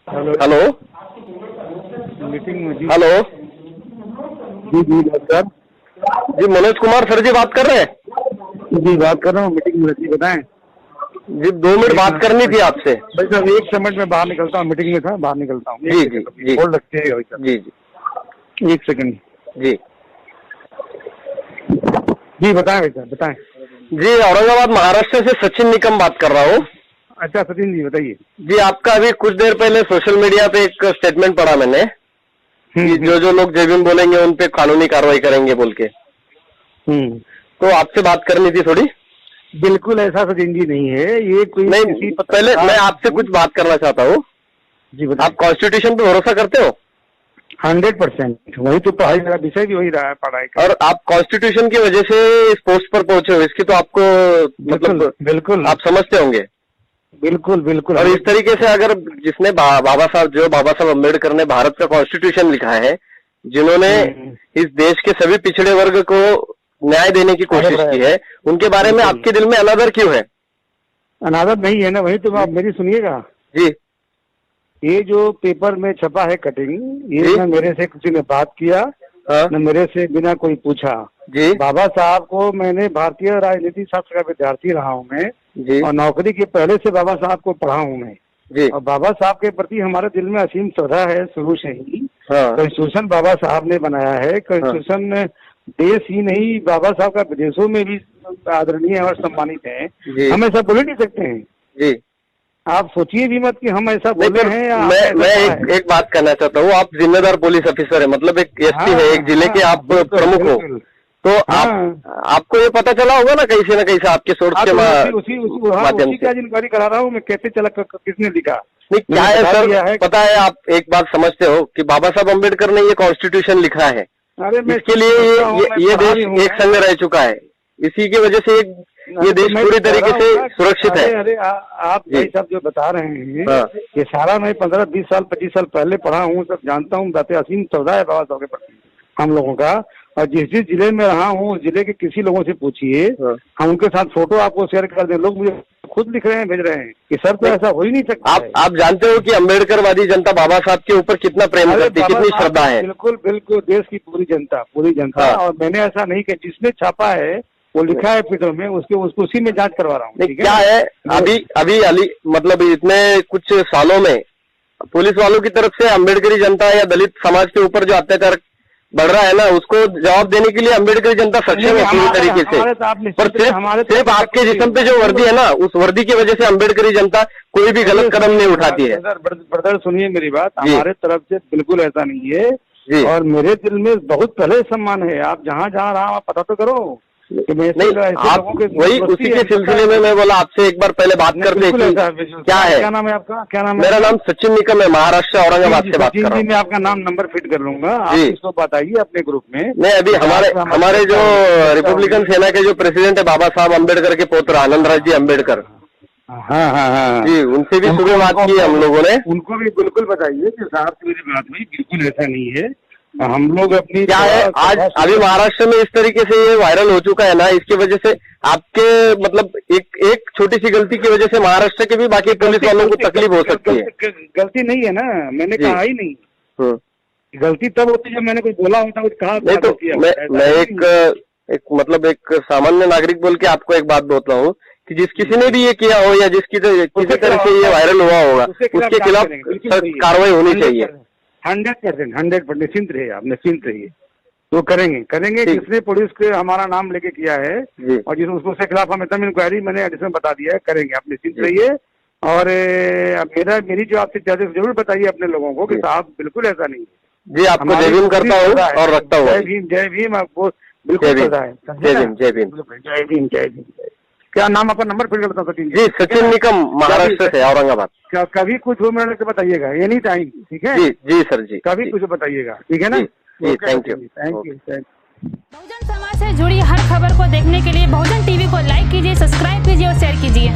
Hello, meeting में जी। Hello जी sir. जी, Manoj Kumar sir जी बात कर रहे हैं? जी बात कर रहा हूँ, मीटिंग में जी, बताएं। जी 2 मिनट बात करनी थी आपसे। भाई साहब 1 मिनट में बाहर निकलता हूँ, मीटिंग में था, बाहर निकलता हूँ। जी जी जी होल्ड रखते हैं भाई साहब। जी जी 1 सेकंड। जी जी बताएं भाई साहब, बताएं। जी, औरंगाबाद महाराष्ट्र से सचिन निकम बात कर रहा हूँ। अच्छा सचिन जी बताइए। जी, आपका अभी कुछ देर पहले सोशल मीडिया पे एक स्टेटमेंट पढ़ा मैंने कि जो लोग जय भीम बोलेंगे उन पे कानूनी कार्रवाई करेंगे बोल के। तो आपसे बात करनी थी थोड़ी। बिल्कुल ऐसा सचिन जी नहीं है, ये कोई नहीं, पहले मैं आपसे कुछ बात करना चाहता हूँ। जी बताएं। आप कॉन्स्टिट्यूशन पे भरोसा करते हो? 100%। वही तो पढ़ाई, मेरा विषय भी वही रहा है, पढ़ाई का। और आप कॉन्स्टिट्यूशन की वजह से इस पोस्ट पर पहुंचे हो, इसकी तो आपको मतलब बिल्कुल आप समझते होंगे। बिल्कुल बिल्कुल। और इस तरीके से अगर जिसने बाबा साहब अम्बेडकर ने भारत का कॉन्स्टिट्यूशन लिखा है, जिन्होंने इस देश के सभी पिछड़े वर्ग को न्याय देने की कोशिश की है, उनके बारे में आपके दिल में अनादर क्यों है? अनादर नहीं है ना, वही तो आप मेरी सुनिएगा जी। ये जो पेपर में छपा है कटिंग, ये न मेरे से किसी ने बात किया, न मेरे से बिना कोई पूछा। जी। बाबा साहब को मैंने, भारतीय राजनीति शास्त्र का विद्यार्थी रहा हूँ मैं जी। और नौकरी के पहले से बाबा साहब को पढ़ा हूँ मैं जी। और बाबा साहब के प्रति हमारे दिल में असीम श्रद्धा है शुरू से ही। हाँ। कॉन्स्टिट्यूशन बाबा साहब ने बनाया है। कॉन्स्टिट्यूशन देश ही नहीं, बाबा साहब का विदेशों में भी आदरणीय और सम्मानित है। हम ऐसा बोल नहीं सकते हैं। जी। आप सोचिए भी मत कि हम ऐसा बोले हैं या मैं एक बात कहना चाहता हूँ। आप जिम्मेदार पुलिस ऑफिसर है, मतलब एक एसपी है, एक जिले के आप प्रमुख हो, तो आपको ये पता चला होगा ना कहीं से आपके सोर्स के माध्यम से। क्या जानकारी करा रहा हूँ मैं, कैसे चला, किसने लिखा? नहीं, क्या है सर, पता है आप एक बात समझते हो कि बाबा साहब अम्बेडकर ने ये कॉन्स्टिट्यूशन लिखा है। अरे इसके लिए ये देश एक संग रह चुका है, इसी की वजह से ये देश पूरी तरीके से सुरक्षित है। अरे आप भाई साहब जो बता रहे हैं, ये सारा मैं 15-20 साल 25 साल पहले पढ़ा हूँ, सब जानता हूँ। बातें असीम श्रद्धा है बाबा साहब के प्रति हम लोगों का। और जिस जिले में रहा हूँ, जिले के किसी लोगों से पूछिए, हम उनके साथ फोटो आपको शेयर कर दें, लोग मुझे खुद लिख रहे हैं, भेज रहे हैं कि सर तो ऐसा हो ही नहीं सकता। आप जानते हो कि अम्बेडकरवादी जनता बाबा साहब के ऊपर कितना प्रेम करती है, कितनी श्रद्धा है। बिल्कुल बिल्कुल, देश की पूरी जनता। और मैंने ऐसा नहीं किया, जिसने छापा है वो लिखा है पेपर में, उसको उसी में जांच करवा रहा हूँ। क्या है अभी मतलब इतने कुछ सालों में पुलिस वालों की तरफ से अम्बेडकरी जनता या दलित समाज के ऊपर जो अत्याचार बढ़ रहा है ना, उसको जवाब देने के लिए अम्बेडकरी जनता सक्षम है पूरी तरीके से। पर सिर्फ आपके जिस्म पे जो वर्दी है ना, उस वर्दी की वजह से अम्बेडकरी जनता कोई भी गलत कदम नहीं उठाती है। ब्रदर सुनिए मेरी बात, हमारे तरफ से बिल्कुल ऐसा नहीं है। और मेरे दिल में बहुत पहले सम्मान है। आप जहाँ रहा आप पता तो करो। नहीं, आप वही उसी के सिलसिले में मैं बोला आपसे एक बार पहले बात करते हैं। क्या है, क्या नाम है आपका? क्या नाम है? मेरा नाम सचिन निकम है, महाराष्ट्र औरंगाबाद से बात कर रहा हूँ। मैं आपका नाम नंबर फिट कर लूंगा, आप इसको बताइए अपने ग्रुप में। नहीं, अभी हमारे जो रिपब्लिकन सेना के जो प्रेसिडेंट है बाबा साहब अम्बेडकर के पुत्र आनंद राज जी अम्बेडकर, हाँ जी, उनसे भी सुबह बात की हम लोगों ने। उनको भी बिल्कुल बताइए कि साहब से मेरी बात हुई, बिल्कुल ऐसा नहीं है। हम लोग अपनी क्या है, आज अभी महाराष्ट्र में इस तरीके से ये वायरल हो चुका है ना, इसकी वजह से आपके मतलब एक छोटी सी गलती की वजह से महाराष्ट्र के भी बाकी पुलिस वालों को तकलीफ हो सकती है। गलती नहीं है ना, मैंने कहा ही नहीं। गलती तब होती है जब मैंने कुछ बोला होता, कुछ कहा। नहीं तो मैं एक सामान्य नागरिक बोल के आपको एक बात बोलता हूँ कि जिस किसी ने भी ये किया हो या किसी तरह से ये वायरल हुआ होगा, उसके खिलाफ कार्रवाई होनी चाहिए। 100% निश्चिंत रहिए, आप निश्चिंत रहिए। तो करेंगे। जिसने पुलिस के हमारा नाम लेके किया है और उसके खिलाफ हम एकदम इंक्वायरी मैंने एडिशन बता दिया है, करेंगे। आप निश्चिंत रहिए। और मेरी जो आपसे चाहते जरूर बताइए अपने लोगों को कि साहब बिल्कुल ऐसा नहीं है। जी, आपको जय भीम करता हूँ और रखता हूँ। जय भीम। आपको बिल्कुल पता है। जय भीम। क्या नाम आपका? नंबर फिर करता हूँ। जी, सचिन निकम, महाराष्ट्र से, औरंगाबाद। कभी कुछ हो मेरे को बताइएगा, एनी टाइम। ठीक है जी सर जी, कभी कुछ बताइएगा, ठीक है ना? Thank you. बहुजन समाज से जुड़ी हर खबर को देखने के लिए बहुजन टीवी को लाइक कीजिए, सब्सक्राइब कीजिए और शेयर कीजिए।